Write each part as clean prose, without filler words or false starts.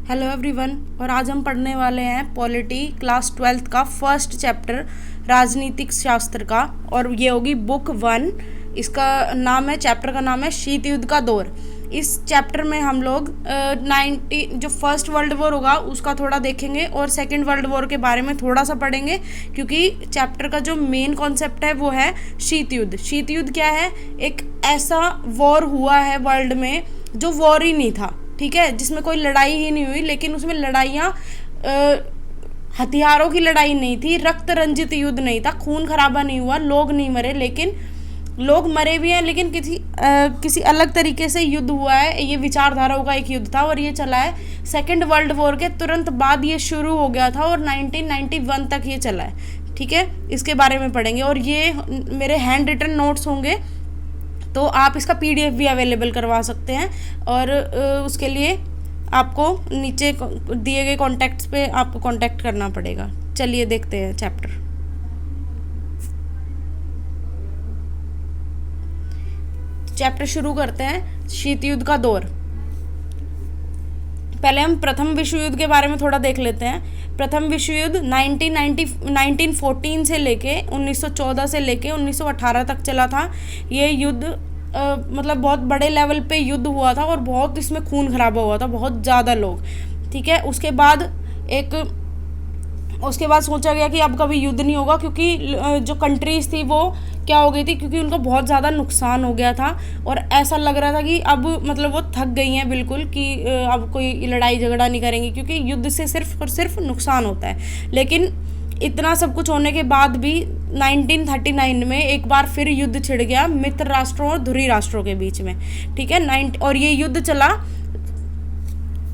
Hello everyone. और आज हम पढ़ने वाले हैं पॉलिटी क्लास 12th का फर्स्ट चैप्टर राजनीतिक शास्त्र का। और ये होगी बुक 1। इसका नाम है, चैप्टर का नाम है शीत युद्ध का दौर। इस चैप्टर में हम लोग 90 जो फर्स्ट वर्ल्ड वॉर होगा उसका थोड़ा देखेंगे और सेकंड वर्ल्ड वॉर के बारे में थोड़ा सा पढ़ेंगे, क्योंकि चैप्टर का जो मेन कॉन्सेप्ट है वो है शीत युद्ध। शीत युद्ध क्या है? एक ऐसा वॉर हुआ है वर्ल्ड में जो वॉर ही नहीं था, ठीक है, जिसमें कोई लड़ाई ही नहीं हुई, लेकिन उसमें लड़ाइयाँ हथियारों की लड़ाई नहीं थी, रक्त रंजित युद्ध नहीं था, खून खराबा नहीं हुआ, लोग नहीं मरे, लेकिन लोग मरे भी हैं, लेकिन किसी अलग तरीके से युद्ध हुआ है। ये विचारधाराओं का एक युद्ध था और ये चला है सेकेंड वर्ल्ड वॉर के तुरंत बाद ये शुरू हो गया था और 1991 तक ये चला है, ठीक है। इसके बारे में पढ़ेंगे और ये मेरे हैंड रिटन नोट्स होंगे, तो आप इसका पीडीएफ भी अवेलेबल करवा सकते हैं। और उसके लिए आपको नीचे दिए गए कॉन्टैक्ट्स पे आपको कांटेक्ट करना पड़ेगा। चलिए देखते हैं चैप्टर। चैप्टर शुरू करते हैं, शीत युद्ध का दौर। पहले हम प्रथम विश्व युद्ध के बारे में थोड़ा देख लेते हैं। प्रथम विश्व युद्ध 1914 से लेके 1914 से लेके 1918 तक चला था। ये युद्ध मतलब बहुत बड़े लेवल पे युद्ध हुआ था और बहुत इसमें खून खराबा हुआ था, बहुत ज़्यादा लोग, ठीक है। उसके बाद सोचा गया कि अब कभी युद्ध नहीं होगा, क्योंकि जो कंट्रीज़ थी वो क्या हो गई थी, क्योंकि उनको बहुत ज़्यादा नुकसान हो गया था और ऐसा लग रहा था कि अब मतलब वो थक गई हैं बिल्कुल, कि अब कोई लड़ाई झगड़ा नहीं करेंगी, क्योंकि युद्ध से सिर्फ और सिर्फ नुकसान होता है। लेकिन इतना सब कुछ होने के बाद भी 1939 में एक बार फिर युद्ध छिड़ गया मित्र राष्ट्रों और धुरी राष्ट्रों के बीच में, ठीक है। और ये युद्ध चला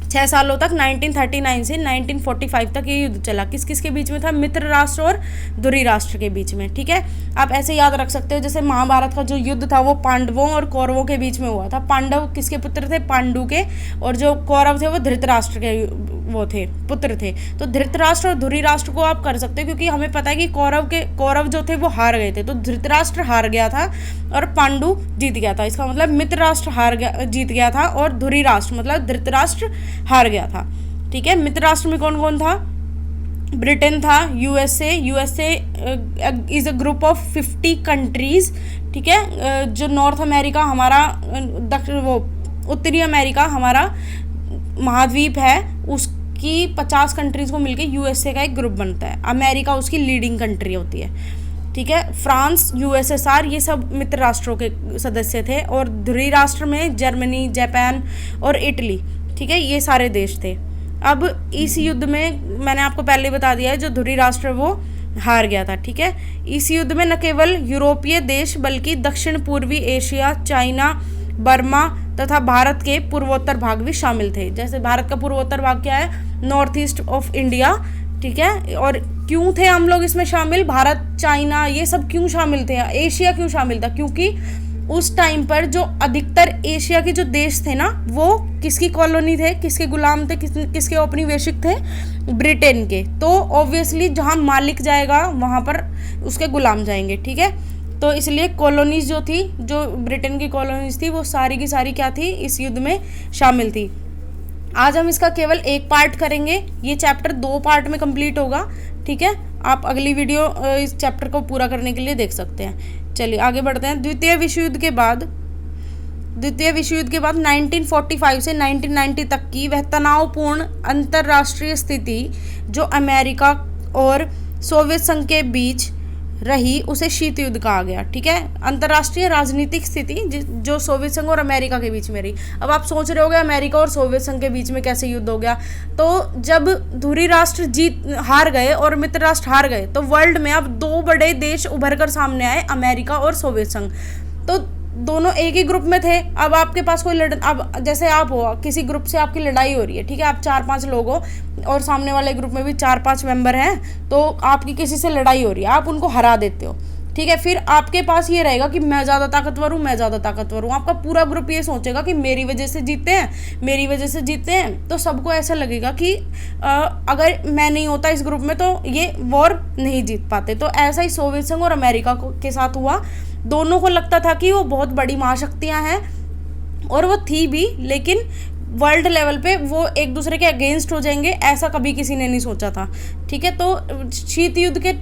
6 सालों तक, 1939 से 1945 तक ये युद्ध चला। किस किस के बीच में था? मित्र राष्ट्र और धुरी राष्ट्र के बीच में, ठीक है। आप ऐसे याद रख सकते हो, जैसे महाभारत का जो युद्ध था वो पांडवों और कौरवों के बीच में हुआ था। पांडव किसके पुत्र थे? पांडु के। और जो कौरव थे वो धृतराष्ट्र के वो थे, पुत्र थे। तो धृतराष्ट्र और धुरी राष्ट्र को आप कर सकते हो, क्योंकि हमें पता है कि कौरव जो थे वो हार गए थे, तो धृतराष्ट्र हार गया था और पांडु जीत गया था। इसका मतलब मित्र राष्ट्र जीत गया था और धुरी राष्ट्र मतलब धृतराष्ट्र हार गया था, ठीक है। मित्र राष्ट्र में कौन कौन था? ब्रिटेन था, USA is a group of 50 countries, ठीक है। जो नॉर्थ अमेरिका हमारा उत्तरी अमेरिका हमारा महाद्वीप है, उसकी 50 कंट्रीज को मिलकर यूएसए का एक ग्रुप बनता है। अमेरिका उसकी लीडिंग कंट्री होती है, ठीक है। फ्रांस, यूएसएसआर, ये सब मित्र राष्ट्रों के सदस्य थे। और धुरी राष्ट्र में जर्मनी, जापान और इटली, ठीक है, ये सारे देश थे। अब इस युद्ध में मैंने आपको पहले बता दिया है, जो धुरी राष्ट्र वो हार गया था, ठीक है। इस युद्ध में न केवल यूरोपीय देश बल्कि दक्षिण पूर्वी एशिया, चाइना, बर्मा तथा भारत के पूर्वोत्तर भाग भी शामिल थे। जैसे भारत का पूर्वोत्तर भाग क्या है? नॉर्थ ईस्ट ऑफ इंडिया, ठीक है। और क्यों थे हम लोग इसमें शामिल? भारत, चाइना, ये सब क्यों शामिल थे? एशिया क्यों शामिल था? क्योंकि उस टाइम पर जो अधिकतर एशिया के जो देश थे ना, वो किसकी कॉलोनी थे, किसके गुलाम थे, किसके औपनिवेशिक थे? ब्रिटेन के। तो ऑब्वियसली जहाँ मालिक जाएगा वहाँ पर उसके गुलाम जाएंगे, ठीक है। तो इसलिए कॉलोनीज जो थी, जो ब्रिटेन की कॉलोनीज थी, वो सारी की सारी क्या थी? इस युद्ध में शामिल थी। आज हम इसका केवल एक पार्ट करेंगे, ये चैप्टर 2 पार्ट में कंप्लीट होगा, ठीक है। आप अगली वीडियो इस चैप्टर को पूरा करने के लिए देख सकते हैं। चलिए आगे बढ़ते हैं। द्वितीय विश्व युद्ध के बाद 1945 से 1990 तक की वह तनावपूर्ण अंतर्राष्ट्रीय स्थिति जो अमेरिका और सोवियत संघ के बीच रही, उसे शीत युद्ध कहा गया, ठीक है। अंतर्राष्ट्रीय राजनीतिक स्थिति जो सोवियत संघ और अमेरिका के बीच में रही। अब आप सोच रहे होगे अमेरिका और सोवियत संघ के बीच में कैसे युद्ध हो गया? तो जब धुरी राष्ट्र हार गए और मित्र राष्ट्र हार गए, तो वर्ल्ड में अब 2 बड़े देश उभर कर सामने आए, अमेरिका और सोवियत संघ। तो दोनों एक ही ग्रुप में थे। अब आपके पास अब जैसे आप हो, किसी ग्रुप से आपकी लड़ाई हो रही है, ठीक है, आप 4-5 लोग हो और सामने वाले ग्रुप में भी 4-5 मेंबर हैं, तो आपकी किसी से लड़ाई हो रही है, आप उनको हरा देते हो, ठीक है। फिर आपके पास ये रहेगा कि मैं ज़्यादा ताकतवर हूँ, मैं ज़्यादा ताकतवर हूँ। आपका पूरा ग्रुप ये सोचेगा कि मेरी वजह से जीते हैं, मेरी वजह से जीते हैं। तो सबको ऐसा लगेगा कि अगर मैं नहीं होता इस ग्रुप में तो ये वॉर नहीं जीत पाते। तो ऐसा ही सोवियत संघ और अमेरिका के साथ हुआ। दोनों को लगता था कि वो बहुत बड़ी महाशक्तियाँ हैं और वो थी भी, लेकिन वर्ल्ड लेवल पे वो एक दूसरे के अगेंस्ट हो जाएंगे, ऐसा कभी किसी ने नहीं सोचा था। ठीक है, तो शीत युद्ध के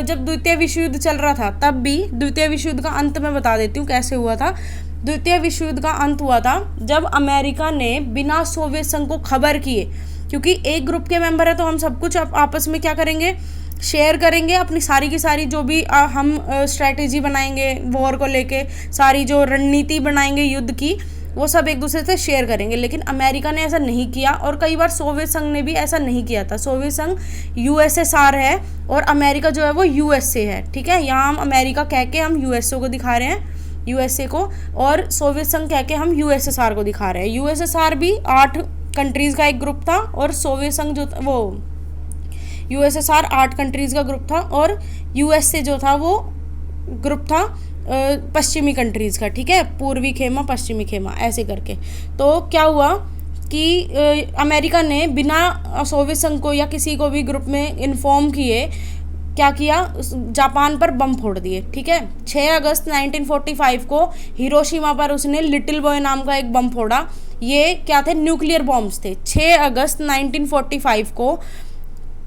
जब द्वितीय विश्व युद्ध चल रहा था तब भी, द्वितीय विश्व युद्ध का अंत मैं बता देती हूँ कैसे हुआ था। द्वितीय विश्व युद्ध का अंत हुआ था जब अमेरिका ने बिना सोवियत संघ को खबर किए, क्योंकि एक ग्रुप के मेंबर है तो हम सब कुछ आपस में क्या करेंगे, शेयर करेंगे, अपनी सारी की सारी जो भी हम स्ट्रैटेजी बनाएंगे वॉर को लेके, सारी जो रणनीति बनाएंगे युद्ध की, वो सब एक दूसरे से शेयर करेंगे। लेकिन अमेरिका ने ऐसा नहीं किया, और कई बार सोवियत संघ ने भी ऐसा नहीं किया था। सोवियत संघ यूएसएसआर है और अमेरिका जो है वो यूएसए है। ठीक है, यहाँ हम अमेरिका कह के हम यूएसए को दिखा रहे हैं, यूएसए को, और सोवियत संघ कह के हम यूएसएसआर को दिखा रहे हैं। यूएसएसआर भी 8 कंट्रीज़ का एक ग्रुप था, और सोवियत संघ जो वो यूएसएसआर 8 कंट्रीज़ का ग्रुप था, और यूएसए जो था वो ग्रुप था पश्चिमी कंट्रीज़ का। ठीक है, पूर्वी खेमा पश्चिमी खेमा ऐसे करके। तो क्या हुआ कि अमेरिका ने बिना सोवियत संघ को या किसी को भी ग्रुप में इन्फॉर्म किए क्या किया, जापान पर बम फोड़ दिए। ठीक है, 6 अगस्त 1945 को हिरोशिमा पर उसने लिटिल बॉय नाम का एक बम फोड़ा। ये क्या थे, न्यूक्लियर बॉम्ब्स थे। 6 अगस्त 1945 को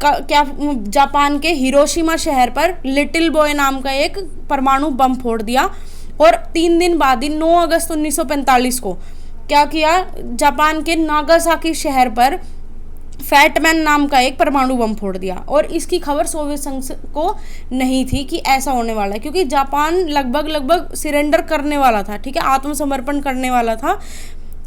क्या जापान के हिरोशिमा शहर पर लिटिल बॉय नाम का एक परमाणु बम फोड़ दिया, और 3 दिन बाद ही 9 अगस्त 1945 को क्या किया, जापान के नागासाकी शहर पर फैटमैन नाम का एक परमाणु बम फोड़ दिया। और इसकी खबर सोवियत संघ को नहीं थी कि ऐसा होने वाला है, क्योंकि जापान लगभग सरेंडर करने वाला था। ठीक है, आत्मसमर्पण करने वाला था,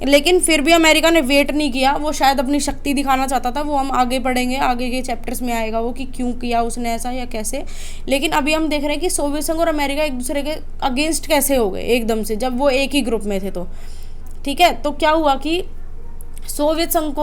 लेकिन फिर भी अमेरिका ने वेट नहीं किया। वो शायद अपनी शक्ति दिखाना चाहता था, वो हम आगे पढ़ेंगे, आगे के चैप्टर्स में आएगा वो कि क्यों किया उसने ऐसा या कैसे। लेकिन अभी हम देख रहे हैं कि सोवियत संघ और अमेरिका एक दूसरे के अगेंस्ट कैसे हो गए एकदम से, जब वो एक ही ग्रुप में थे। तो ठीक है, तो क्या हुआ कि सोवियत संघ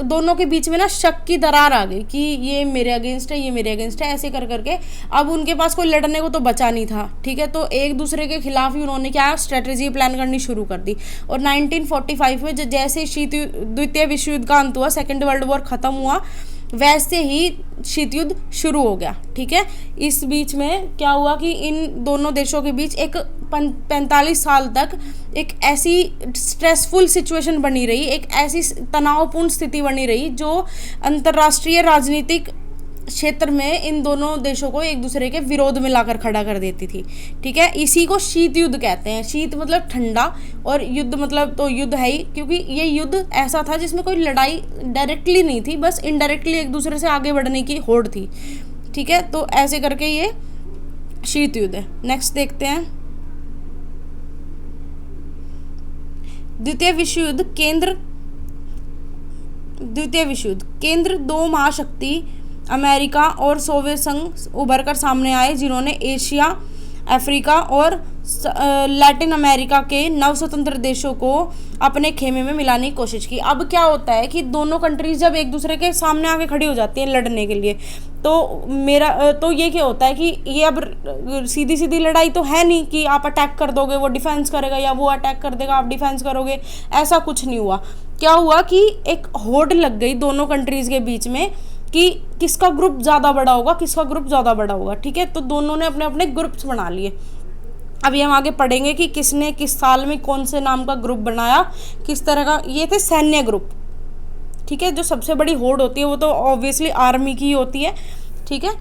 दोनों के बीच में ना शक की दरार आ गई कि ये मेरे अगेंस्ट है, ये मेरे अगेंस्ट है, ऐसे कर करके अब उनके पास कोई लड़ने को तो बचा नहीं था। ठीक है, तो एक दूसरे के खिलाफ ही उन्होंने क्या स्ट्रेटजी प्लान करनी शुरू कर दी। और 1945 में जैसे द्वितीय विश्व युद्ध का अंत हुआ, सेकेंड वर्ल्ड वॉर खत्म हुआ, वैसे ही शीत युद्ध शुरू हो गया। ठीक है, इस बीच में क्या हुआ कि इन दोनों देशों के बीच एक 45 साल तक एक ऐसी स्ट्रेसफुल सिचुएशन बनी रही, एक ऐसी तनावपूर्ण स्थिति बनी रही जो अंतर्राष्ट्रीय राजनीतिक क्षेत्र में इन दोनों देशों को एक दूसरे के विरोध में लाकर खड़ा कर देती थी। ठीक है, इसी को शीत युद्ध कहते हैं। शीत मतलब ठंडा, और युद्ध मतलब तो युद्ध है ही, क्योंकि ये युद्ध ऐसा था जिसमें कोई लड़ाई डायरेक्टली नहीं थी, बस इनडायरेक्टली एक दूसरे से आगे बढ़ने की होड़ थी। ठीक है, तो ऐसे करके ये शीत युद्ध है। नेक्स्ट देखते हैं, द्वितीय विश्व युद्ध केंद्र 2 महाशक्ति अमेरिका और सोवियत संघ उभर कर सामने आए, जिन्होंने एशिया, अफ्रीका और लैटिन अमेरिका के नवस्वतंत्र देशों को अपने खेमे में मिलाने की कोशिश की। अब क्या होता है कि दोनों कंट्रीज जब एक दूसरे के सामने आके खड़ी हो जाती हैं लड़ने के लिए, तो ये क्या होता है कि ये अब सीधी सीधी लड़ाई तो है नहीं कि आप अटैक कर दोगे वो डिफेंस करेगा, या वो अटैक कर देगा आप डिफेंस करोगे, ऐसा कुछ नहीं हुआ। क्या हुआ कि एक होड़ लग गई दोनों कंट्रीज के बीच में कि किसका ग्रुप ज़्यादा बड़ा होगा। ठीक है, तो दोनों ने अपने अपने ग्रुप्स बना लिए। अभी हम आगे पढ़ेंगे कि किसने किस साल में कौन से नाम का ग्रुप बनाया, किस तरह का। ये थे सैन्य ग्रुप। ठीक है, जो सबसे बड़ी होड़ होती है वो तो ऑब्वियसली आर्मी की होती है। ठीक है,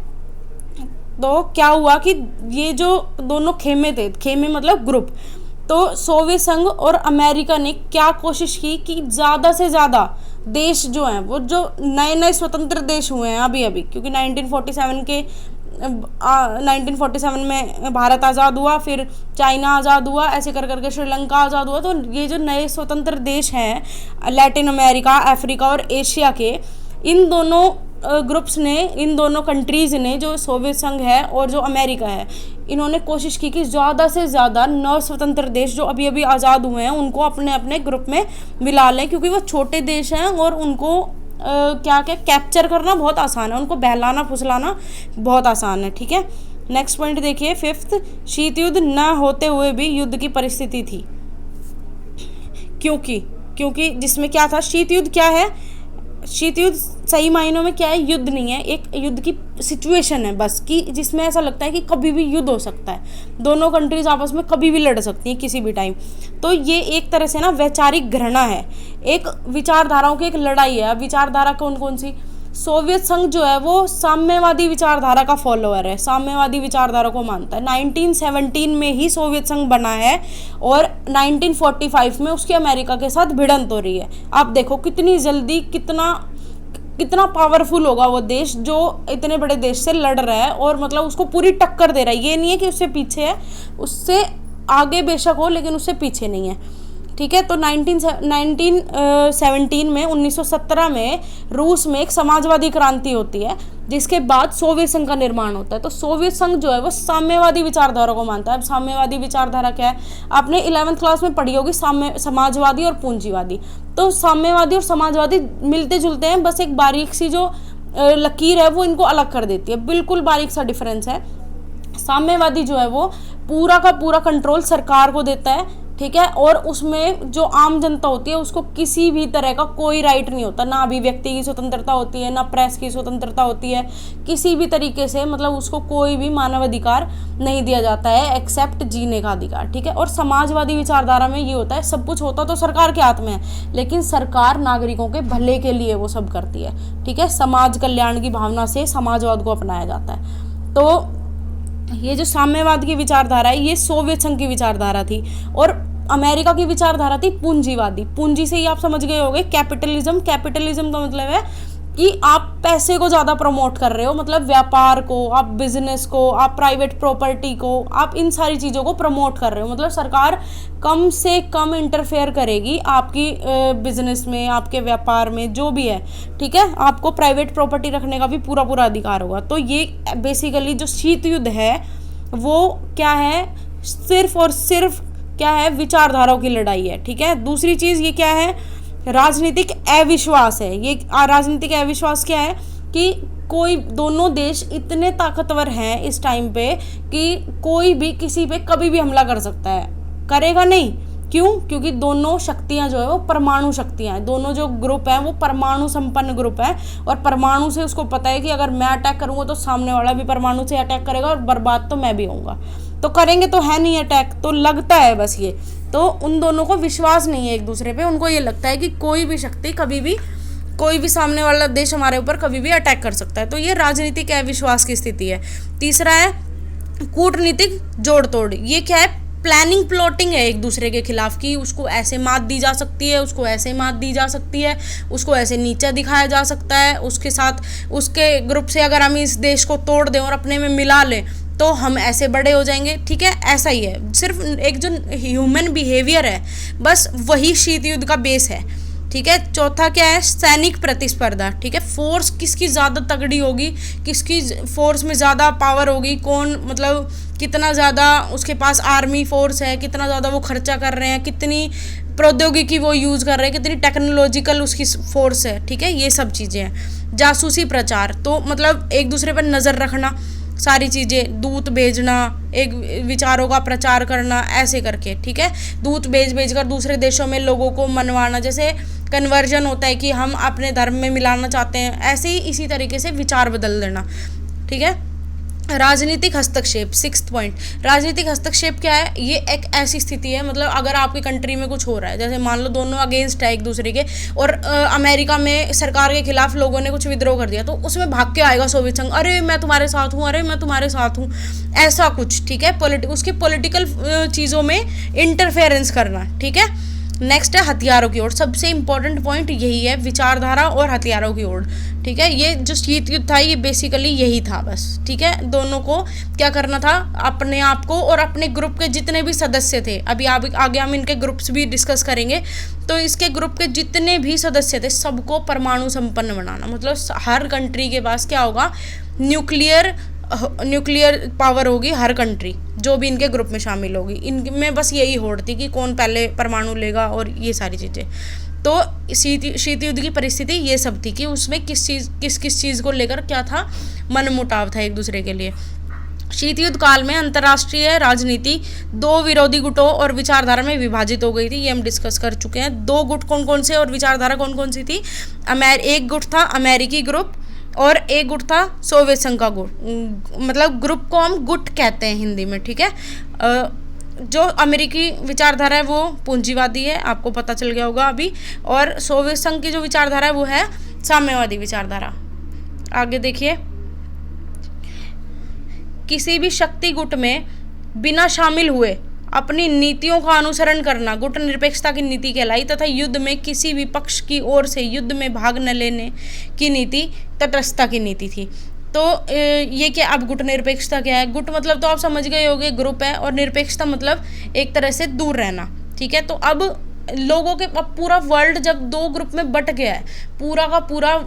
तो क्या हुआ कि ये जो दोनों खेमे मतलब ग्रुप, तो सोवियत संघ और अमेरिका ने क्या कोशिश की कि ज़्यादा से ज़्यादा देश जो हैं, वो जो नए नए स्वतंत्र देश हुए हैं अभी क्योंकि 1947 में भारत आज़ाद हुआ, फिर चाइना आज़ाद हुआ, ऐसे कर करके श्रीलंका आज़ाद हुआ। तो ये जो नए स्वतंत्र देश हैं लैटिन अमेरिका, अफ्रीका और एशिया के, इन दोनों ग्रुप्स ने, इन दोनों कंट्रीज़ ने, जो सोवियत संघ है और जो अमेरिका है, इन्होंने कोशिश की कि ज़्यादा से ज़्यादा नव स्वतंत्र देश जो अभी आज़ाद हुए हैं उनको अपने अपने ग्रुप में मिला लें, क्योंकि वो छोटे देश हैं और उनको क्या कैप्चर करना बहुत आसान है, उनको बहलाना फुसलाना बहुत आसान है। ठीक है, नेक्स्ट पॉइंट देखिए, 5th, शीत युद्ध न होते हुए भी युद्ध की परिस्थिति थी, क्योंकि जिसमें क्या था, शीत युद्ध क्या है, शीत युद्ध सही मायनों में क्या है, युद्ध नहीं है, एक युद्ध की सिचुएशन है बस, कि जिसमें ऐसा लगता है कि कभी भी युद्ध हो सकता है, दोनों कंट्रीज आपस में कभी भी लड़ सकती हैं किसी भी टाइम। तो ये एक तरह से ना वैचारिक घृणा है, एक विचारधाराओं की एक लड़ाई है। अब विचारधारा कौन कौन सी, सोवियत संघ जो है वो साम्यवादी विचारधारा का फॉलोअर है, साम्यवादी विचारधारा को मानता है। 1917 में ही सोवियत संघ बना है और 1945 में उसकी अमेरिका के साथ भिड़ंत हो रही है। आप देखो कितनी जल्दी, कितना पावरफुल होगा वो देश जो इतने बड़े देश से लड़ रहा है और मतलब उसको पूरी टक्कर दे रहा है। ये नहीं है कि उससे पीछे है, उससे आगे बेशक हो लेकिन उससे पीछे नहीं है, ठीक है। तो 1917 में 1917 में रूस में एक समाजवादी क्रांति होती है, जिसके बाद सोवियत संघ का निर्माण होता है। तो सोवियत संघ जो है वो साम्यवादी विचारधारा को मानता है। अब साम्यवादी विचारधारा क्या है, आपने 11वीं क्लास में पढ़ी होगी, समाजवादी और पूंजीवादी। तो साम्यवादी और समाजवादी मिलते जुलते हैं, बस एक बारीक सी जो लकीर है वो इनको अलग कर देती है, बिल्कुल बारीक सा डिफरेंस है। साम्यवादी जो है वो पूरा का पूरा कंट्रोल सरकार को देता है, ठीक है, और उसमें जो आम जनता होती है उसको किसी भी तरह का कोई राइट नहीं होता, ना अभिव्यक्ति की स्वतंत्रता होती है, ना प्रेस की स्वतंत्रता होती है, किसी भी तरीके से मतलब उसको कोई भी मानव अधिकार नहीं दिया जाता है एक्सेप्ट जीने का अधिकार, ठीक है। और समाजवादी विचारधारा में ये होता है, सब कुछ होता तो सरकार के हाथ में है, लेकिन सरकार नागरिकों के भले के लिए वो सब करती है, ठीक है। समाज कल्याण की भावना से समाजवाद को अपनाया जाता है। तो ये जो साम्यवाद की विचारधारा है ये सोवियत संघ की विचारधारा थी, और अमेरिका की विचारधारा थी पूंजीवादी। पूंजी से ही आप समझ गए होंगे कैपिटलिज्म। कैपिटलिज्म का मतलब है कि आप पैसे को ज़्यादा प्रमोट कर रहे हो, मतलब व्यापार को, आप बिजनेस को, आप प्राइवेट प्रॉपर्टी को, आप इन सारी चीज़ों को प्रमोट कर रहे हो। मतलब सरकार कम से कम इंटरफेयर करेगी आपकी बिजनेस में, आपके व्यापार में, जो भी है, ठीक है। आपको प्राइवेट प्रॉपर्टी रखने का भी पूरा पूरा अधिकार होगा। तो ये बेसिकली जो शीत युद्ध है वो क्या है, सिर्फ और सिर्फ क्या है, विचारधाराओं की लड़ाई है, ठीक है। दूसरी चीज़ ये क्या है, राजनीतिक अविश्वास है। ये राजनीतिक अविश्वास क्या है कि कोई दोनों देश इतने ताकतवर हैं इस टाइम पे कि कोई भी किसी पे कभी भी हमला कर सकता है, करेगा नहीं। क्यों? क्योंकि दोनों शक्तियां जो है वो परमाणु शक्तियां हैं, दोनों जो ग्रुप हैं वो परमाणु संपन्न ग्रुप है, और परमाणु से उसको पता है कि अगर मैं अटैक करूंगा तो सामने वाला भी परमाणु से अटैक करेगा और बर्बाद तो मैं भी होऊंगा। तो करेंगे तो है नहीं अटैक, तो लगता है बस ये। तो उन दोनों को विश्वास नहीं है एक दूसरे पे, उनको ये लगता है कि कोई भी शक्ति कभी भी, कोई भी सामने वाला देश हमारे ऊपर कभी भी अटैक कर सकता है। तो ये राजनीतिक अविश्वास की स्थिति है। तीसरा है कूटनीतिक जोड़ तोड़। ये क्या है, प्लानिंग प्लॉटिंग है एक दूसरे के खिलाफ, की उसको ऐसे मात दी जा सकती है, उसको ऐसे मात दी जा सकती है, उसको ऐसे नीचा दिखाया जा सकता है, उसके साथ उसके ग्रुप से अगर हम इस देश को तोड़ दें और अपने में मिला लें तो हम ऐसे बड़े हो जाएंगे, ठीक है। ऐसा ही है, सिर्फ एक जो ह्यूमन बिहेवियर है बस वही शीत युद्ध का बेस है, ठीक है। चौथा क्या है, सैनिक प्रतिस्पर्धा, ठीक है। फोर्स किसकी ज़्यादा तगड़ी होगी, किसकी फोर्स में ज़्यादा पावर होगी, कौन मतलब कितना ज़्यादा उसके पास आर्मी फोर्स है, कितना ज़्यादा वो खर्चा कर रहे हैं, कितनी प्रौद्योगिकी वो यूज़ कर रहे हैं, कितनी टेक्नोलॉजिकल उसकी फोर्स है, ठीक है। ये सब चीज़ें हैं। जासूसी प्रचार, तो मतलब एक दूसरे पर नज़र रखना, सारी चीज़ें, दूत भेजना, एक विचारों का प्रचार करना, ऐसे करके, ठीक है। दूत भेज कर दूसरे देशों में लोगों को मनवाना, जैसे कन्वर्जन होता है कि हम अपने धर्म में मिलाना चाहते हैं, ऐसे ही इसी तरीके से विचार बदल देना, ठीक है। राजनीतिक हस्तक्षेप, 6th पॉइंट। राजनीतिक हस्तक्षेप क्या है, ये एक ऐसी स्थिति है, मतलब अगर आपकी कंट्री में कुछ हो रहा है, जैसे मान लो दोनों अगेंस्ट है एक दूसरे के, और अमेरिका में सरकार के खिलाफ लोगों ने कुछ विद्रोह कर दिया, तो उसमें भाग के आएगा सोवियत संघ, अरे मैं तुम्हारे साथ हूँ, अरे मैं तुम्हारे साथ हूँ, ऐसा कुछ, ठीक है। उसके पॉलिटिकल चीज़ों में इंटरफेरेंस करना, ठीक है। नेक्स्ट है हथियारों की ओर। सबसे इंपॉर्टेंट पॉइंट यही है, विचारधारा और हथियारों की ओर, ठीक है। ये जो शीत युद्ध था ये बेसिकली यही था बस, ठीक है। दोनों को क्या करना था, अपने आप को और अपने ग्रुप के जितने भी सदस्य थे, अभी आगे हम इनके ग्रुप्स भी डिस्कस करेंगे, तो इसके ग्रुप के जितने भी सदस्य थे सबको परमाणु संपन्न बनाना। मतलब हर कंट्री के पास क्या होगा, न्यूक्लियर पावर होगी हर कंट्री, जो भी इनके ग्रुप में शामिल होगी। इनमें बस यही होड़ थी कि कौन पहले परमाणु लेगा और ये सारी चीज़ें। तो शीत युद्ध की परिस्थिति ये सब थी कि उसमें किस चीज़ को लेकर क्या था, मनमुटाव था एक दूसरे के लिए। शीत युद्ध काल में अंतर्राष्ट्रीय राजनीति दो विरोधी गुटों और विचारधारा में विभाजित हो गई थी, ये हम डिस्कस कर चुके हैं। दो गुट कौन कौन से और विचारधारा कौन कौन सी थी? एक गुट था अमेरिकी ग्रुप और एक गुट था सोवियत संघ का गुट, मतलब ग्रुप को हम गुट कहते हैं हिंदी में, ठीक है। जो अमेरिकी विचारधारा है वो पूंजीवादी है, आपको पता चल गया होगा अभी, और सोवियत संघ की जो विचारधारा है वो है साम्यवादी विचारधारा। आगे देखिए, किसी भी शक्ति गुट में बिना शामिल हुए अपनी नीतियों का अनुसरण करना गुट निरपेक्षता की नीति कहलाई, तथा युद्ध में किसी भी पक्ष की ओर से युद्ध में भाग न लेने की नीति तटस्थता की नीति थी। तो ये क्या, अब गुट निरपेक्षता क्या है? गुट मतलब तो आप समझ गए होंगे, ग्रुप है, और निरपेक्षता मतलब एक तरह से दूर रहना, ठीक है। तो अब लोगों के, अब पूरा वर्ल्ड जब दो ग्रुप में बट गया है, पूरा का पूरा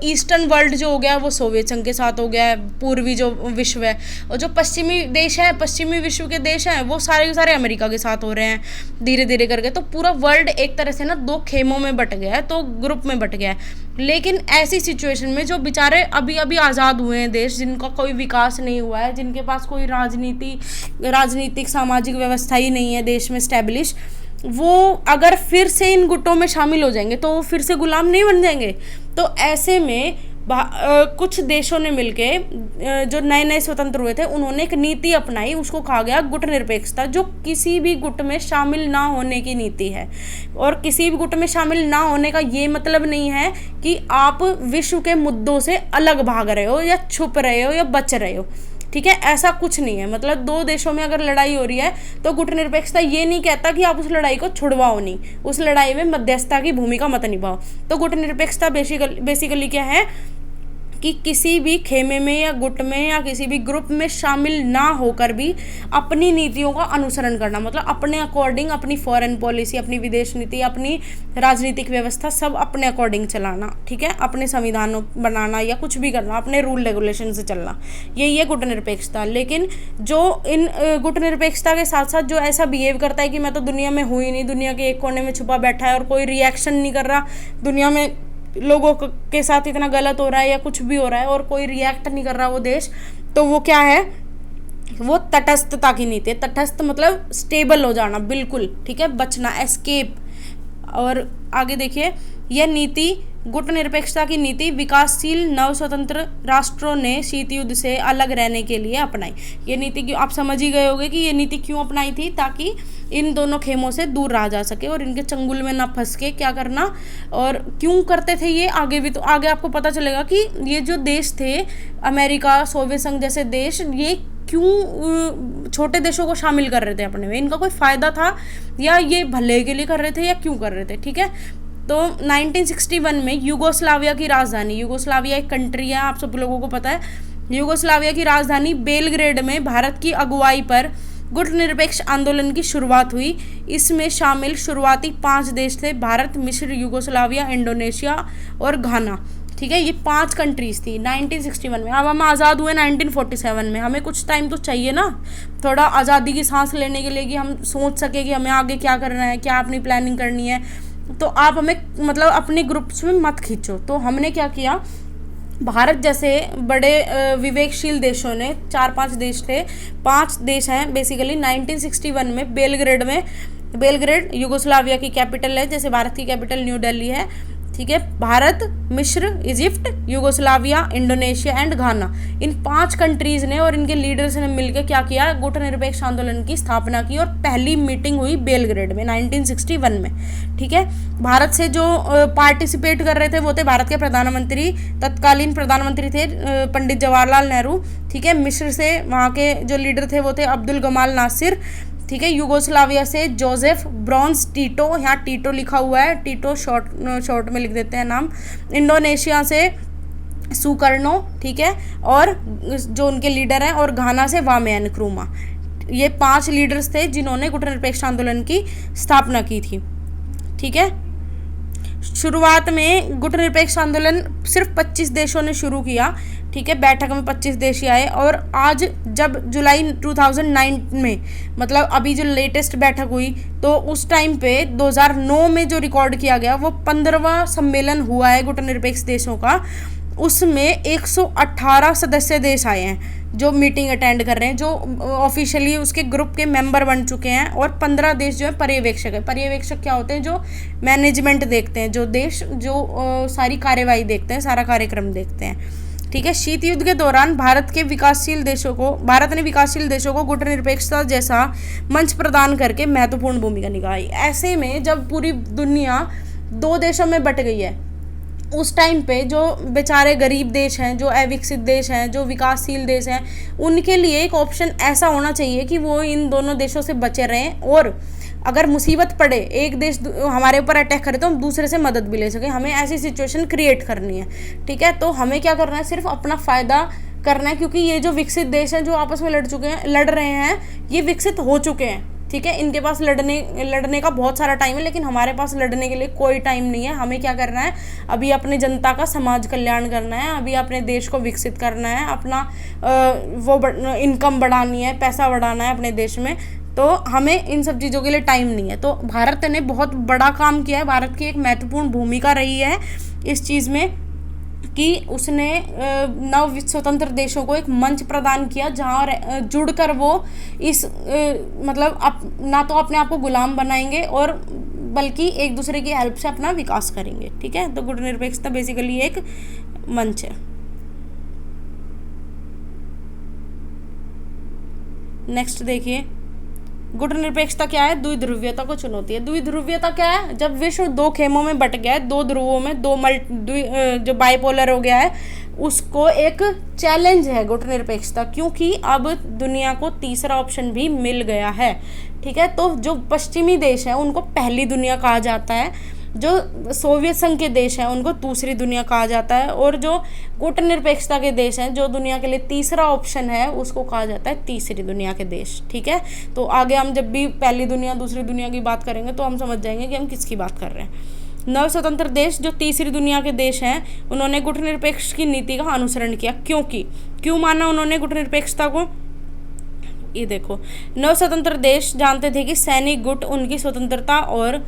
ईस्टर्न वर्ल्ड जो हो गया वो सोवियत संघ के साथ हो गया है, पूर्वी जो विश्व है, और जो पश्चिमी देश है, पश्चिमी विश्व के देश हैं, वो सारे के सारे अमेरिका के साथ हो रहे हैं धीरे धीरे करके। तो पूरा वर्ल्ड एक तरह से ना दो खेमों में बट गया है, तो ग्रुप में बट गया है। लेकिन ऐसी सिचुएशन में जो बेचारे अभी अभी आज़ाद हुए हैं देश, जिनका कोई विकास नहीं हुआ है, जिनके पास कोई राजनीतिक सामाजिक व्यवस्था ही नहीं है देश में स्टैब्लिश, वो अगर फिर से इन गुटों में शामिल हो जाएंगे तो वो फिर से गुलाम नहीं बन जाएंगे। तो ऐसे में कुछ देशों ने मिलके, जो नए नए स्वतंत्र हुए थे, उन्होंने एक नीति अपनाई, उसको कहा गया गुट निरपेक्षता, जो किसी भी गुट में शामिल ना होने की नीति है। और किसी भी गुट में शामिल ना होने का ये मतलब नहीं है कि आप विश्व के मुद्दों से अलग भाग रहे हो या छुप रहे हो या बच रहे हो, ठीक है, ऐसा कुछ नहीं है। मतलब दो देशों में अगर लड़ाई हो रही है तो गुट निरपेक्षता ये नहीं कहता कि आप उस लड़ाई को छुड़वाओ नहीं, उस लड़ाई में मध्यस्थता की भूमिका मत निभाओ। तो गुट निरपेक्षता बेसिकली क्या है कि किसी भी खेमे में या गुट में या किसी भी ग्रुप में शामिल ना होकर भी अपनी नीतियों का अनुसरण करना, मतलब अपने अकॉर्डिंग अपनी फॉरेन पॉलिसी, अपनी विदेश नीति, अपनी राजनीतिक व्यवस्था सब अपने अकॉर्डिंग चलाना, ठीक है, अपने संविधान बनाना या कुछ भी करना, अपने रूल रेगुलेशन से चलना, यही है गुट निरपेक्षता। लेकिन जो इन गुट निरपेक्षता के साथ साथ जो ऐसा बिहेव करता है कि मैं तो दुनिया में हूँ ही नहीं, दुनिया के एक कोने में छुपा बैठा है और कोई रिएक्शन नहीं कर रहा, दुनिया में लोगों के साथ इतना गलत हो रहा है या कुछ भी हो रहा है और कोई रिएक्ट नहीं कर रहा वो देश, तो वो क्या है, वो तटस्थता की नीति है। तटस्थ मतलब स्टेबल हो जाना, बिल्कुल, ठीक है, बचना, एस्केप। और आगे देखिए, यह नीति गुट निरपेक्षता की नीति विकासशील नव स्वतंत्र राष्ट्रों ने शीत युद्ध से अलग रहने के लिए अपनाई। ये नीति क्यों, आप समझ ही गए होंगे कि ये नीति क्यों अपनाई थी, ताकि इन दोनों खेमों से दूर रहा जा सके और इनके चंगुल में ना फंस के क्या करना, और क्यों करते थे ये आगे भी, तो आगे आपको पता चलेगा कि ये जो देश थे अमेरिका, सोवियत संघ जैसे देश, ये क्यों छोटे देशों को शामिल कर रहे थे अपने में, इनका कोई फ़ायदा था या ये भले के लिए कर रहे थे या क्यों कर रहे थे, ठीक है। तो 1961 में यूगोस्लाविया की राजधानी, यूगोस्लाविया एक कंट्री है, आप सब लोगों को पता है, यूगोस्लाविया की राजधानी बेलग्रेड में भारत की अगुवाई पर गुट निरपेक्ष आंदोलन की शुरुआत हुई। इसमें शामिल शुरुआती 5 देश थे, भारत, मिस्र, यूगोस्लाविया, इंडोनेशिया और घाना, ठीक है, ये 5 कंट्रीज थी 1961 में। अब हम आज़ाद हुए 1947 में, हमें कुछ टाइम तो चाहिए ना, थोड़ा आज़ादी की सांस लेने के लिए, कि हम सोच सके कि हमें आगे क्या करना है, क्या अपनी प्लानिंग करनी है। तो आप हमें मतलब अपने ग्रुप्स में मत खींचो। तो हमने क्या किया, भारत जैसे बड़े विवेकशील देशों ने, 4-5 देश थे, 5 देश हैं बेसिकली, 1961 में बेलग्रेड यूगोस्लाविया की कैपिटल है, जैसे भारत की कैपिटल न्यू दिल्ली है, ठीक है, भारत, मिस्र, Egypt, Yugoslavia, Indonesia and Ghana, in 5 countries ने और इनके लीडर्स ने मिलकर क्या किया, गुट निरपेक्ष आंदोलन की स्थापना की और पहली मीटिंग हुई बेलग्रेड में 1961 में, ठीक है। भारत से जो पार्टिसिपेट कर रहे थे वो थे भारत के प्रधानमंत्री, तत्कालीन प्रधानमंत्री थे पंडित जवाहरलाल नेहरू, ठीक है। मिस्र से वहाँ के जो लीडर थे वो थे अब्दुल गमाल नासिर, ठीक है। यूगोस्लाविया से जोसेफ ब्रॉन्स टीटो, यहाँ टीटो लिखा हुआ है, टीटो शॉर्ट में लिख देते हैं नाम। इंडोनेशिया से सुकर्णो, ठीक है, और जो उनके लीडर हैं, और घाना से वामयान क्रूमा। ये 5 लीडर्स थे जिन्होंने गुट निरपेक्ष आंदोलन की स्थापना की थी, ठीक है। शुरुआत में गुट निरपेक्ष आंदोलन सिर्फ 25 देशों ने शुरू किया, ठीक है, बैठक में 25 देश ही आए, और आज जब जुलाई 2009 में, मतलब अभी जो लेटेस्ट बैठक हुई, तो उस टाइम पे 2009 में जो रिकॉर्ड किया गया वो 15वां सम्मेलन हुआ है गुट निरपेक्ष देशों का, उसमें 118 सदस्य देश आए हैं जो मीटिंग अटेंड कर रहे हैं, जो ऑफिशियली उसके ग्रुप के मेंबर बन चुके हैं, और 15 देश जो है पर्यवेक्षक है। पर्यवेक्षक क्या होते हैं? जो मैनेजमेंट देखते हैं, जो देश जो सारी कार्यवाही देखते हैं, सारा कार्यक्रम देखते हैं। ठीक है। शीत युद्ध के दौरान भारत ने विकासशील देशों को गुटनिरपेक्षता जैसा मंच प्रदान करके महत्वपूर्ण भूमिका निभाई। ऐसे में जब पूरी दुनिया दो देशों में बट गई है, उस टाइम पे जो बेचारे गरीब देश हैं, जो अविकसित देश हैं, जो विकासशील देश हैं, उनके लिए एक ऑप्शन ऐसा होना चाहिए कि वो इन दोनों देशों से बचे रहें, और अगर मुसीबत पड़े, एक देश हमारे ऊपर अटैक करे, तो हम दूसरे से मदद भी ले सकें। हमें ऐसी सिचुएशन क्रिएट करनी है। ठीक है। तो हमें क्या करना है? सिर्फ अपना फ़ायदा करना है, क्योंकि ये जो विकसित देश हैं जो आपस में लड़ रहे हैं, ये विकसित हो चुके हैं। ठीक है। इनके पास लड़ने का बहुत सारा टाइम है, लेकिन हमारे पास लड़ने के लिए कोई टाइम नहीं है। हमें क्या करना है? अभी अपनी जनता का समाज कल्याण करना है, अभी अपने देश को विकसित करना है, अपना इनकम बढ़ानी है, पैसा बढ़ाना है अपने देश में। तो हमें इन सब चीज़ों के लिए टाइम नहीं है। तो भारत ने बहुत बड़ा काम किया है। भारत की एक महत्वपूर्ण भूमिका रही है इस चीज़ में कि उसने नव स्वतंत्र देशों को एक मंच प्रदान किया, जहाँ जुड़कर वो इस मतलब ना तो अपने आप को गुलाम बनाएंगे, और बल्कि एक दूसरे की हेल्प से अपना विकास करेंगे। ठीक है। तो गुटनिरपेक्षता बेसिकली एक मंच है। नेक्स्ट देखिए, गुटनिरपेक्षता क्या है? द्विध्रुवीयता को चुनौती है। द्विध्रुवीयता क्या है? जब विश्व दो खेमों में बट गया है, दो ध्रुवों में, जो बाइपोलर हो गया है, उसको एक चैलेंज है गुटनिरपेक्षता, क्योंकि अब दुनिया को तीसरा ऑप्शन भी मिल गया है। ठीक है। तो जो पश्चिमी देश है उनको पहली दुनिया कहा जाता है, जो सोवियत संघ के देश हैं उनको दूसरी दुनिया कहा जाता है, और जो गुटनिरपेक्षता के देश हैं, जो दुनिया के लिए तीसरा ऑप्शन है, उसको कहा जाता है तीसरी दुनिया के देश। ठीक है। तो आगे हम जब भी पहली दुनिया दूसरी दुनिया की बात करेंगे तो हम समझ जाएंगे कि हम किसकी बात कर रहे हैं। नव स्वतंत्र देश जो तीसरी दुनिया के देश हैं, उन्होंने गुटनिरपेक्ष की नीति का अनुसरण किया। क्यों माना उन्होंने गुटनिरपेक्षता को? ये देखो, नव स्वतंत्र देश जानते थे कि सैनिक गुट उनकी स्वतंत्रता और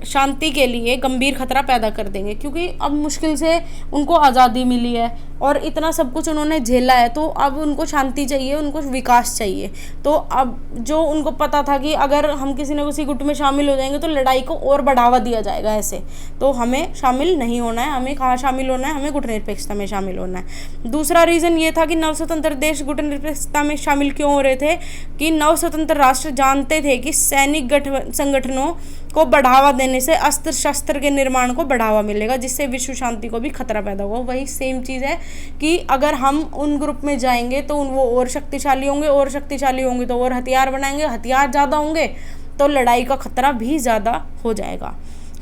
शांति के लिए गंभीर खतरा पैदा कर देंगे, क्योंकि अब मुश्किल से उनको आज़ादी मिली है और इतना सब कुछ उन्होंने झेला है, तो अब उनको शांति चाहिए, उनको विकास चाहिए। तो अब जो उनको पता था कि अगर हम किसी न किसी गुट में शामिल हो जाएंगे तो लड़ाई को और बढ़ावा दिया जाएगा ऐसे, तो हमें शामिल नहीं होना है। हमें कहाँ शामिल होना है? हमें गुटनिरपेक्षता में शामिल होना है। दूसरा रीज़न ये था कि नवस्वतंत्र देश गुटनिरपेक्षता में शामिल क्यों हो रहे थे कि नवस्वतंत्र राष्ट्र जानते थे कि सैनिक संगठनों को बढ़ावा देने से अस्त्र शस्त्र के निर्माण को बढ़ावा मिलेगा, जिससे विश्व शांति को भी खतरा पैदा होगा। वही सेम चीज़ है कि अगर हम उन ग्रुप में जाएंगे तो वो और शक्तिशाली होंगे, और शक्तिशाली होंगे तो और हथियार बनाएंगे, हथियार ज़्यादा होंगे तो लड़ाई का खतरा भी ज़्यादा हो जाएगा।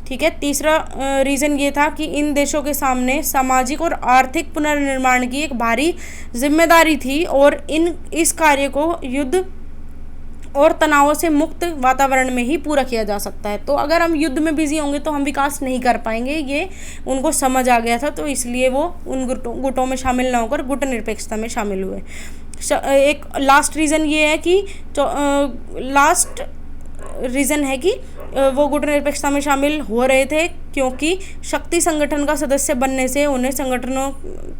ठीक है। तीसरा रीज़न ये था कि इन देशों के सामने सामाजिक और आर्थिक पुनर्निर्माण की एक भारी जिम्मेदारी थी, और इस कार्य को युद्ध और तनावों से मुक्त वातावरण में ही पूरा किया जा सकता है। तो अगर हम युद्ध में बिजी होंगे तो हम विकास नहीं कर पाएंगे, ये उनको समझ आ गया था, तो इसलिए वो उन गुटों में शामिल ना होकर गुटनिरपेक्षता में शामिल हुए। एक लास्ट रीज़न ये है कि लास्ट रीज़न है कि वो गुटनिरपेक्षता में शामिल हो रहे थे क्योंकि शक्ति संगठन का सदस्य बनने से उन्हें संगठनों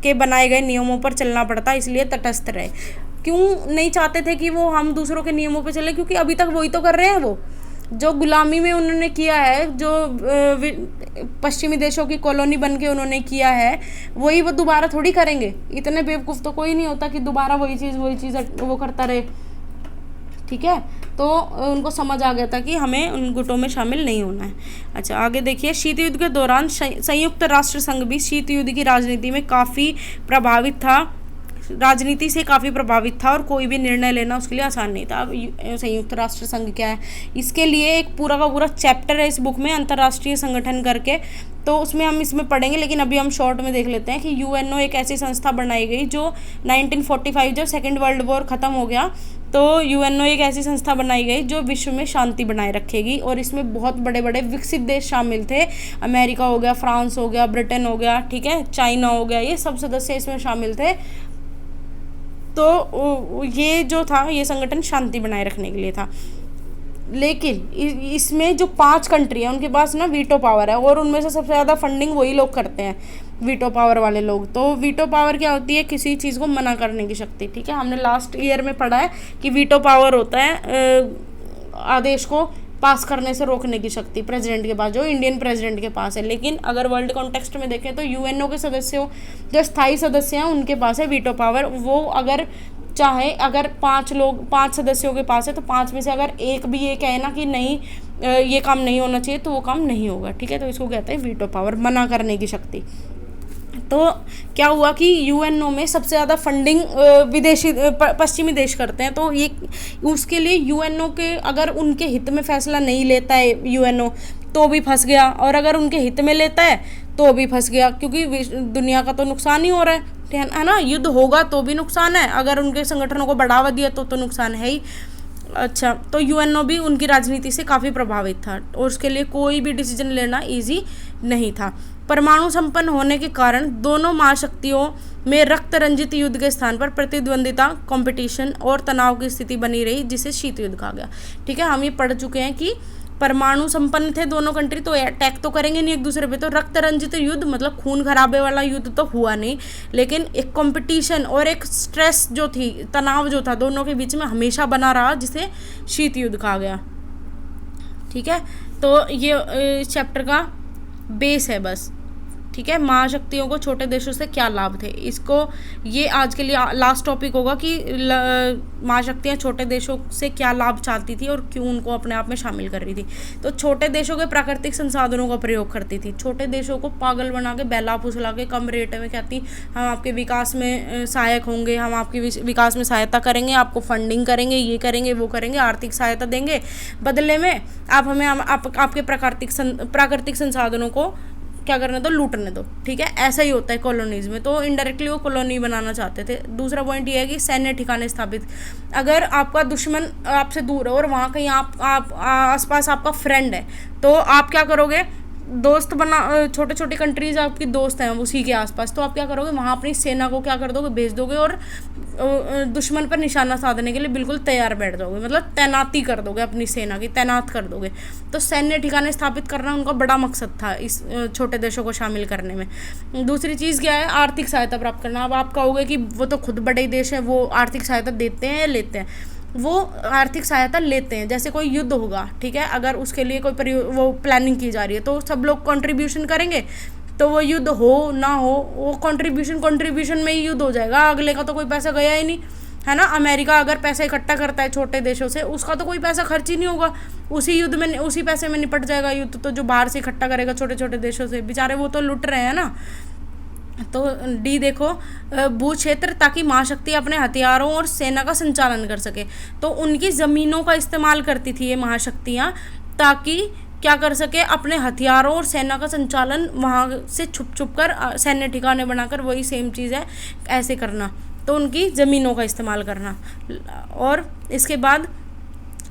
के बनाए गए नियमों पर चलना पड़ता, इसलिए तटस्थ रहे। क्यों नहीं चाहते थे कि वो हम दूसरों के नियमों पे चले? क्योंकि अभी तक वही तो कर रहे हैं। वो जो गुलामी में उन्होंने किया है, जो पश्चिमी देशों की कॉलोनी बन के उन्होंने किया है, वही वो दोबारा थोड़ी करेंगे। इतने बेवकूफ़ तो कोई नहीं होता कि दोबारा वही चीज़ वो करता रहे। ठीक है। तो उनको समझ आ गया था कि हमें उन गुटों में शामिल नहीं होना है। अच्छा, आगे देखिए, शीत युद्ध के दौरान संयुक्त राष्ट्र संघ भी शीत युद्ध की राजनीति से काफ़ी प्रभावित था, और कोई भी निर्णय लेना उसके लिए आसान नहीं था। अब संयुक्त राष्ट्र संघ क्या है, इसके लिए एक पूरा का पूरा चैप्टर है इस बुक में, अंतर्राष्ट्रीय संगठन करके, तो उसमें हम इसमें पढ़ेंगे, लेकिन अभी हम शॉर्ट में देख लेते हैं कि यूएनओ एक ऐसी संस्था बनाई गई जो 1945 जब सेकेंड वर्ल्ड वॉर ख़त्म हो गया, तो यूएनओ एक ऐसी संस्था बनाई गई जो विश्व में शांति बनाए रखेगी, और इसमें बहुत बड़े बड़े विकसित देश शामिल थे। अमेरिका हो गया, फ्रांस हो गया, ब्रिटेन हो गया, ठीक है, चाइना हो गया, ये सब सदस्य इसमें शामिल थे। तो ये जो था, ये संगठन शांति बनाए रखने के लिए था। लेकिन इसमें जो 5 कंट्री है उनके पास ना वीटो पावर है, और उनमें से सबसे ज़्यादा फंडिंग वही लोग करते हैं, वीटो पावर वाले लोग। तो वीटो पावर क्या होती है? किसी चीज़ को मना करने की शक्ति। ठीक है, हमने लास्ट ईयर में पढ़ा है कि वीटो पावर होता है आदेश को पास करने से रोकने की शक्ति प्रेसिडेंट के पास, जो इंडियन प्रेसिडेंट के पास है। लेकिन अगर वर्ल्ड कॉन्टेक्स्ट में देखें तो यूएनओ के सदस्यों, जो स्थायी सदस्य हैं, उनके पास है वीटो पावर। वो अगर चाहे, अगर 5 सदस्यों के पास है, तो 5 में से अगर एक भी ये कहे ना कि नहीं ये काम नहीं होना चाहिए, तो वो काम नहीं होगा। ठीक है, तो इसको कहते हैं वीटो पावर, मना करने की शक्ति। तो क्या हुआ कि यूएनओ में सबसे ज़्यादा फंडिंग विदेशी पश्चिमी देश करते हैं। तो ये उसके लिए यूएनओ के, अगर उनके हित में फैसला नहीं लेता है यूएनओ, तो भी फंस गया, और अगर उनके हित में लेता है तो भी फंस गया, क्योंकि दुनिया का तो नुकसान ही हो रहा है ना। युद्ध होगा तो भी नुकसान है, अगर उनके संगठनों को बढ़ावा दिया तो नुकसान है ही। अच्छा, तो यूएनओ भी उनकी राजनीति से काफ़ी प्रभावित था, और उसके लिए कोई भी डिसीजन लेना इजी नहीं था। परमाणु संपन्न होने के कारण दोनों महाशक्तियों में रक्त रंजित युद्ध के स्थान पर प्रतिद्वंदिता, कंपटीशन और तनाव की स्थिति बनी रही, जिसे शीत युद्ध कहा गया। ठीक है, हम ये पढ़ चुके हैं कि परमाणु संपन्न थे दोनों कंट्री, तो अटैक तो करेंगे नहीं एक दूसरे पे। तो रक्त रंजित युद्ध मतलब खून खराबे वाला युद्ध तो हुआ नहीं, लेकिन एक कंपटीशन और एक स्ट्रेस जो थी, तनाव जो था दोनों के बीच में, हमेशा बना रहा, जिसे शीत युद्ध कहा गया। ठीक है, तो ये इस चैप्टर का बेस है बस। ठीक है, महाशक्तियों को छोटे देशों से क्या लाभ थे, इसको ये आज के लिए लास्ट टॉपिक होगा कि महाशक्तियाँ छोटे देशों से क्या लाभ चाहती थी और क्यों उनको अपने आप में शामिल कर रही थी। तो छोटे देशों के प्राकृतिक संसाधनों का प्रयोग करती थी, छोटे देशों को पागल बना के, बहला फुसला के, कम रेट में कहती हम आपके विकास में सहायक होंगे, हम आपके विकास में सहायता करेंगे, आपको फंडिंग करेंगे, ये करेंगे वो करेंगे, आर्थिक सहायता देंगे, बदले में आप हमें आपके प्राकृतिक संसाधनों को क्या करने दो, लूटने दो। ठीक है, ऐसा ही होता है कॉलोनीज में। तो इनडायरेक्टली वो कॉलोनी बनाना चाहते थे। दूसरा पॉइंट ये है कि सैन्य ठिकाने स्थापित, अगर आपका दुश्मन आपसे दूर है और वहाँ कहीं आप आसपास आपका फ्रेंड है, तो आप क्या करोगे, दोस्त बना, छोटे छोटे कंट्रीज आपकी दोस्त हैं उसी के आसपास, तो आप क्या करोगे, वहाँ अपनी सेना को क्या कर दोगे, भेज दोगे, और दुश्मन पर निशाना साधने के लिए बिल्कुल तैयार बैठ जाओगे, मतलब तैनाती कर दोगे, अपनी सेना की तैनात कर दोगे। तो सैन्य ठिकाने स्थापित करना उनका बड़ा मकसद था इस छोटे देशों को शामिल करने में। दूसरी चीज़ क्या है, आर्थिक सहायता प्राप्त करना। अब आप कहोगे कि वो तो खुद बड़े देश है, वो आर्थिक सहायता देते हैं या लेते हैं? वो आर्थिक सहायता लेते हैं। जैसे कोई युद्ध होगा, ठीक है, अगर उसके लिए कोई वो प्लानिंग की जा रही है, तो सब लोग कंट्रीब्यूशन करेंगे, तो वो युद्ध हो ना हो, वो कंट्रीब्यूशन में ही युद्ध हो जाएगा, अगले का तो कोई पैसा गया ही नहीं, है ना। अमेरिका अगर पैसा इकट्ठा करता है छोटे देशों से, उसका तो कोई पैसा खर्च ही नहीं होगा, उसी युद्ध में, उसी पैसे में निपट जाएगा युद्ध। तो जो बाहर से इकट्ठा करेगा छोटे छोटे देशों से, बेचारे वो तो लुट रहे हैं ना। तो डी देखो, भू क्षेत्र, ताकि महाशक्ति अपने हथियारों और सेना का संचालन कर सके। तो उनकी ज़मीनों का इस्तेमाल करती थी ये महाशक्तियाँ, ताकि क्या कर सके, अपने हथियारों और सेना का संचालन वहाँ से छुप छुप कर सैन्य ठिकाने बनाकर, वही सेम चीज़ है ऐसे करना। तो उनकी ज़मीनों का इस्तेमाल करना। और इसके बाद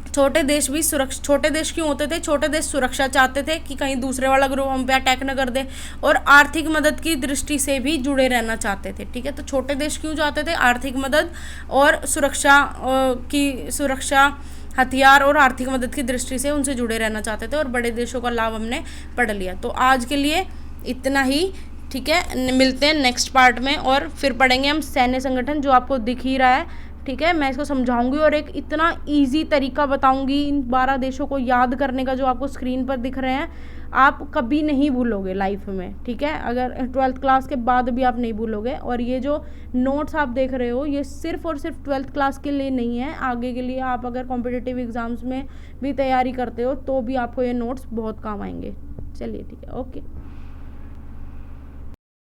छोटे देश भी छोटे देश क्यों होते थे, छोटे देश सुरक्षा चाहते थे कि कहीं दूसरे वाला ग्रुप हम पे अटैक न कर दे, और आर्थिक मदद की दृष्टि से भी जुड़े रहना चाहते थे। ठीक है, तो छोटे देश क्यों चाहते थे, आर्थिक मदद और सुरक्षा हथियार और आर्थिक मदद की दृष्टि से उनसे जुड़े रहना चाहते थे, और बड़े देशों का लाभ हमने पढ़ लिया। तो आज के लिए इतना ही। ठीक है, मिलते हैं नेक्स्ट पार्ट में, और फिर पढ़ेंगे हम सैन्य संगठन, जो आपको दिख ही रहा है। ठीक है, मैं इसको समझाऊंगी और एक इतना इजी तरीका बताऊंगी इन 12 देशों को याद करने का, जो आपको स्क्रीन पर दिख रहे हैं, आप कभी नहीं भूलोगे लाइफ में। ठीक है, अगर 12th क्लास के बाद भी आप नहीं भूलोगे। और ये जो नोट्स आप देख रहे हो, ये सिर्फ और सिर्फ 12th क्लास के लिए नहीं है, आगे के लिए आप अगर कॉम्पिटिटिव एग्जाम्स में भी तैयारी करते हो, तो भी आपको ये नोट्स बहुत काम आएंगे। चलिए, ठीक है, ओके।